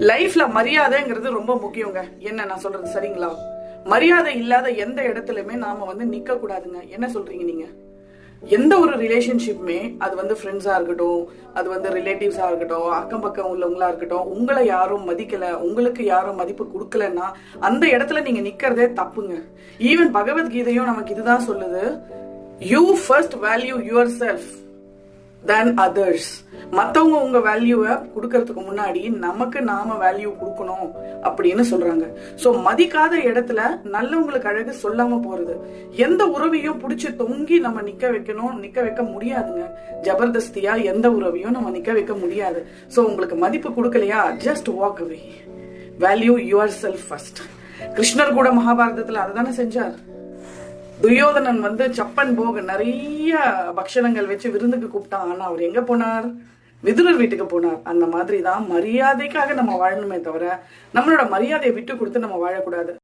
லைஃப்ல மரியாதைங்கிறது ரொம்ப முக்கியங்க. என்ன நான் சொல்றது சரிங்களா? மரியாதை இல்லாத எந்த இடத்துலயுமே நாம நிக்க கூடாதுங்க. என்ன சொல்றீங்க நீங்க? எந்த ஒரு ரிலேஷன்ஷிப்புமே, அது ஃப்ரெண்ட்ஸா இருக்கட்டும், அது ரிலேட்டிவ்ஸா இருக்கட்டும், அக்கம் பக்கம் உள்ளவங்களா இருக்கட்டும், உங்களை யாரும் மதிக்கல, உங்களுக்கு யாரும் மதிப்பு கொடுக்கலன்னா அந்த இடத்துல நீங்க நிக்கிறதே தப்புங்க. ஈவன் பகவத்கீதையும் நமக்கு இதுதான் சொல்லுது. You first value your self than others. மத்தவங்க உங்க வேல்யூவை கொடுக்கறதுக்கு முன்னாடி நமக்கு நாம வேல்யூ கொடுக்கணும் அப்படின்னு சொல்றாங்க. சோ மதிக்காத இடத்துல நல்லவங்களுக்கு அழகு சொல்லாம போறது. எந்த உறவையும் பிடிச்சி தொங்கி நம்ம நிக்க வைக்க முடியாதுங்க. ஜபர்தஸ்தியா எந்த உறவையும் நம்ம நிக்க வைக்க முடியாது. சோ உங்களுக்கு மதிப்பு கொடுக்கலையா, just walk away. Value your self first. கிருஷ்ணர் கூட மகாபாரதத்துல அதுதானே செஞ்சார். துரியோதனன் சப்பன் போக நிறைய பக்ஷணங்கள் வச்சு விருந்துக்கு கூப்பிட்டான். ஆனா அவர் எங்க போனார்? விதுரர் வீட்டுக்கு போனார். அந்த மாதிரிதான் மரியாதைக்காக நம்ம வாழணுமே தவிர நம்மளோட மரியாதையை விட்டு கொடுத்து நம்ம வாழக்கூடாது.